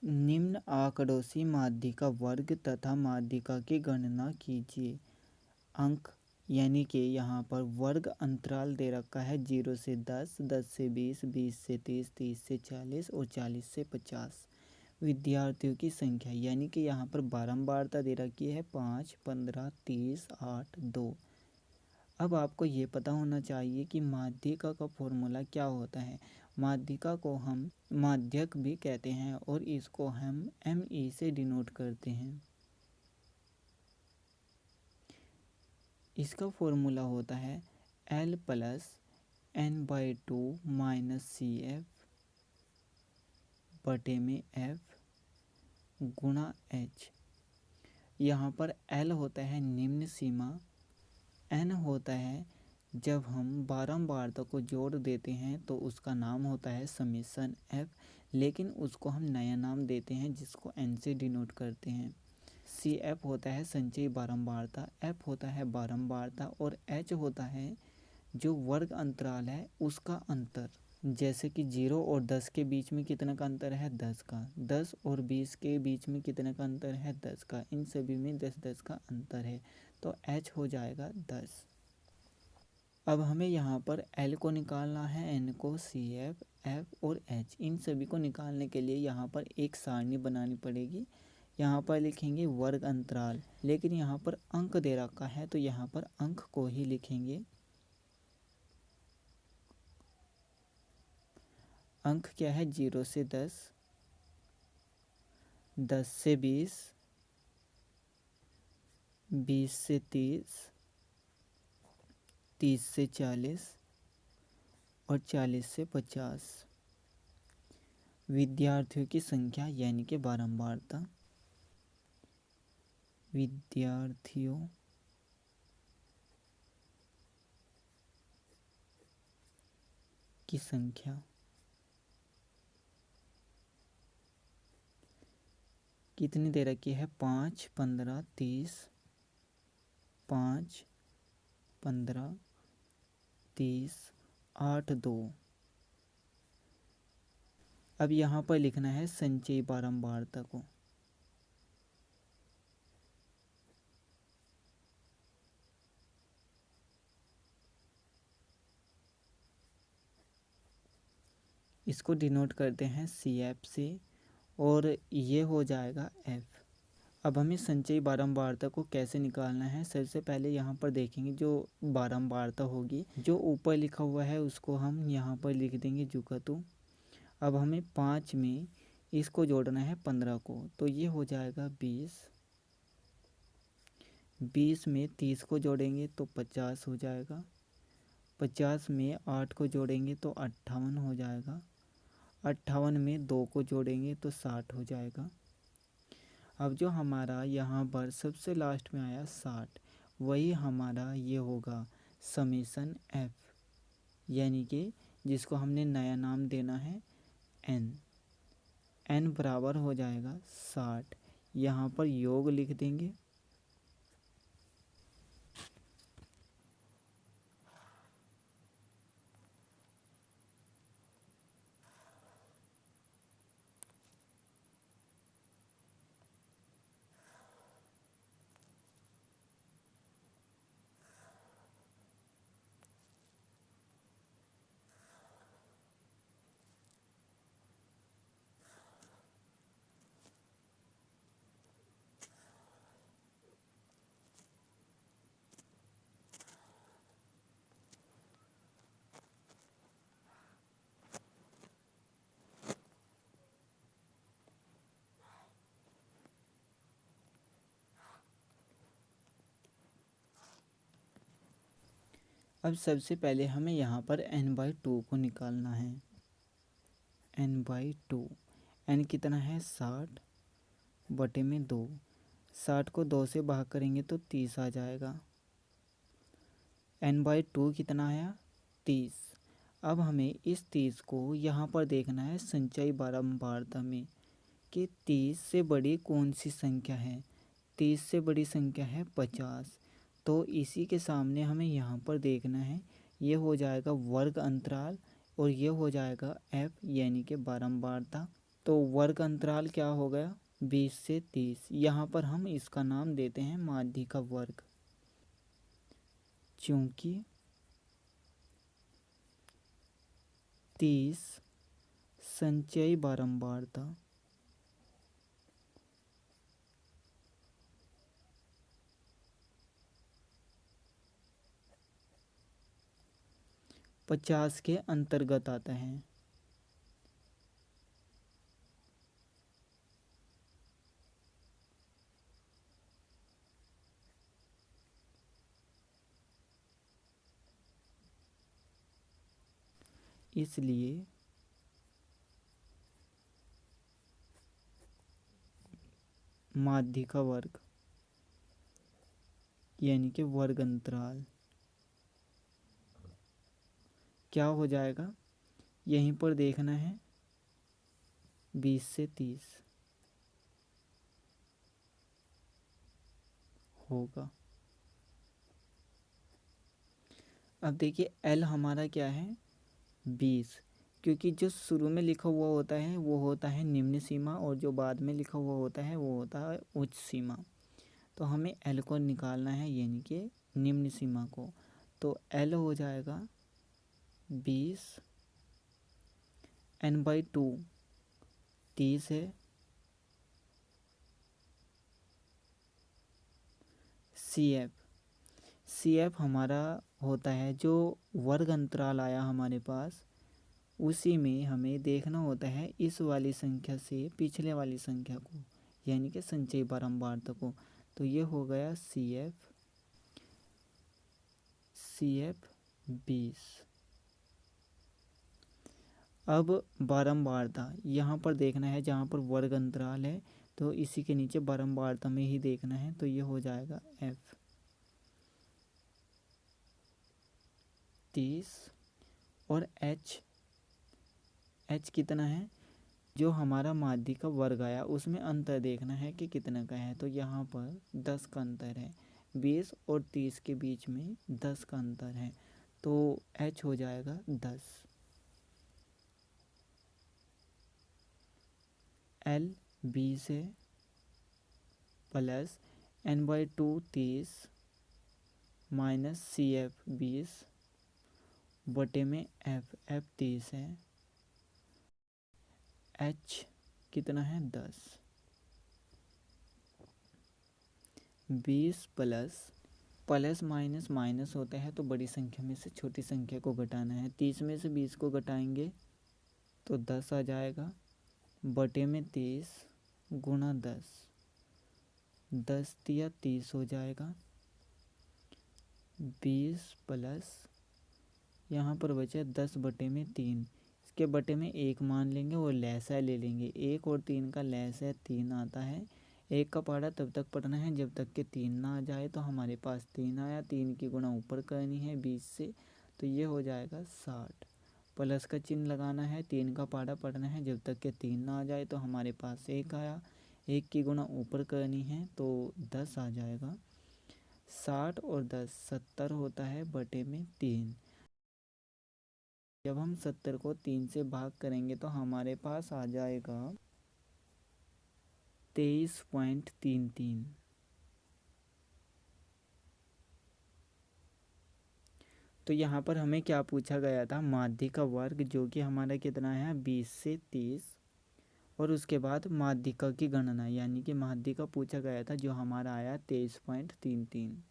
निम्न आंकड़ों से माध्यिका वर्ग तथा माध्यिका की गणना कीजिए। अंक यानी कि यहाँ पर वर्ग अंतराल दे रखा है 0 से 10, 10 से 20, 20 से 30, 30 से 40 और 40 से 50। विद्यार्थियों की संख्या यानी कि यहाँ पर बारंबारता दे रखी है 5, 15, 30, 8, 2। अब आपको ये पता होना चाहिए कि माध्यिका का फॉर्मूला क्या होता है। माध्यिका को हम माध्यक भी कहते हैं और इसको हम ME से डिनोट करते हैं। इसका फॉर्मूला होता है L plus N/2 minus CF बटे में F गुणा H। यहाँ पर L होता है निम्न सीमा, N होता है जब हम बारंबारता को जोड़ देते हैं तो उसका नाम होता है समेसन F, लेकिन उसको हम नया नाम देते हैं जिसको N से डिनोट करते हैं। CF होता है संचयी बारंबारता, F होता है बारंबारता और H होता है जो वर्ग अंतराल है उसका अंतर। जैसे कि 0 और 10 के बीच में कितने का अंतर है, 10 का। 10 और 20 के बीच में कितने का अंतर है, 10 का। इन सभी में 10-10 का अंतर है तो H हो जाएगा 10। अब हमें यहाँ पर L को निकालना है, N को, CF, F और H इन सभी को निकालने के लिए यहाँ पर एक सारणी बनानी पड़ेगी। यहाँ पर लिखेंगे वर्ग अंतराल, लेकिन यहाँ पर अंक दे रखा है तो यहाँ पर अंक को ही लिखेंगे। अंक क्या है, 0 से 10, 10 से 20, 20 से 30, 30 से 40 और 40 से 50। विद्यार्थियों की संख्या यानी कि बारंबारता, विद्यार्थियों की संख्या कितनी दे रखी है, 5, 15, 30, 5, 15, 30, 8, 2। अब यहाँ पर लिखना है संचयी बारंबारता को। इसको डिनोट करते हैं CF से और ये हो जाएगा F। अब हमें संचयी बारंबारता को कैसे निकालना है, सबसे पहले यहाँ पर देखेंगे जो बारंबारता होगी, जो ऊपर लिखा हुआ है उसको हम यहाँ पर लिख देंगे जुगतु। अब हमें 5 में इसको जोड़ना है 15 को तो ये हो जाएगा 20। 20 में 30 को जोड़ेंगे तो 50 हो जाएगा। 50 में 8 को जोड़ेंगे तो 58 हो जाएगा। 58 में 2 को जोड़ेंगे तो 60 हो जाएगा। अब जो हमारा यहाँ पर सबसे लास्ट में आया 60, वही हमारा ये होगा समेसन F, यानी कि जिसको हमने नया नाम देना है N। N बराबर हो जाएगा 60। यहाँ पर योग लिख देंगे। अब सबसे पहले हमें यहाँ पर N/2 को निकालना है। N/2, N कितना है, 60 बटे में 2। 60 को 2 से भाग करेंगे तो 30 आ जाएगा। N/2 कितना आया, 30। अब हमें इस 30 को यहाँ पर देखना है संचयी बारंबारता में कि 30 से बड़ी कौन सी संख्या है। 30 से बड़ी संख्या है 50, तो इसी के सामने हमें यहाँ पर देखना है। ये हो जाएगा वर्ग अंतराल और ये हो जाएगा F यानी कि बारंबारता। तो वर्ग अंतराल क्या हो गया 20 से 30। यहाँ पर हम इसका नाम देते हैं माध्य का वर्ग, चूंकि 30 संचयी बारंबारता 50 के अंतर्गत आता है। इसलिए माध्य का वर्ग यानी कि वर्ग अंतराल क्या हो जाएगा, यहीं पर देखना है 20 से 30 होगा। अब देखिए L हमारा क्या है 20, क्योंकि जो शुरू में लिखा हुआ होता है वो होता है निम्न सीमा और जो बाद में लिखा हुआ होता है वो होता है उच्च सीमा। तो हमें L को निकालना है यानी कि निम्न सीमा को। तो L हो जाएगा 20, n/2 30 है, CF हमारा होता है जो वर्ग अंतराल आया हमारे पास, उसी में हमें देखना होता है इस वाली संख्या से पिछले वाली संख्या को, यानी कि संचयी बारंबारता को। तो ये हो गया CF 20। अब बारंबारता यहाँ पर देखना है, जहाँ पर वर्ग अंतराल है तो इसी के नीचे बारंबारता में ही देखना है। तो ये हो जाएगा F 30 और H कितना है, जो हमारा माध्य का वर्ग आया उसमें अंतर देखना है कि कितना का है। तो यहाँ पर 10 का अंतर है, 20 और 30 के बीच में 10 का अंतर है। तो H हो जाएगा 10। L 20 है प्लस n/2 30 माइनस CF 20 बटे में F 30 है, H कितना है 10। 20 प्लस माइनस माइनस होता है तो बड़ी संख्या में से छोटी संख्या को घटाना है। 30 में से 20 को घटाएंगे तो 10 आ जाएगा, बटे में 30 गुणा 10, 10 तिया 30 हो जाएगा। 20 प्लस यहाँ पर बचे 10 बटे में 3, इसके बटे में 1 मान लेंगे और लहसा ले लेंगे। 1 और 3 का लहसा 3 आता है। 1 का पहाड़ा तब तक पढ़ना है जब तक कि 3 ना आ जाए। तो हमारे पास 3 आया, 3 की गुणा ऊपर करनी है 20 से, तो ये हो जाएगा 60। प्लस का चिन्ह लगाना है, 3 का पहाड़ा पढ़ना है जब तक कि 3 ना आ जाए। तो हमारे पास 1 आया, 1 की गुणा ऊपर करनी है तो 10 आ जाएगा। 60 और 10 70 होता है बटे में 3। जब हम 70 को 3 से भाग करेंगे तो हमारे पास आ जाएगा 23.33। तो यहाँ पर हमें क्या पूछा गया था, माध्य का वर्ग, जो कि हमारा कितना है 20 से 30, और उसके बाद माध्यिका की गणना यानी कि माध्यिका पूछा गया था जो हमारा आया 23.33।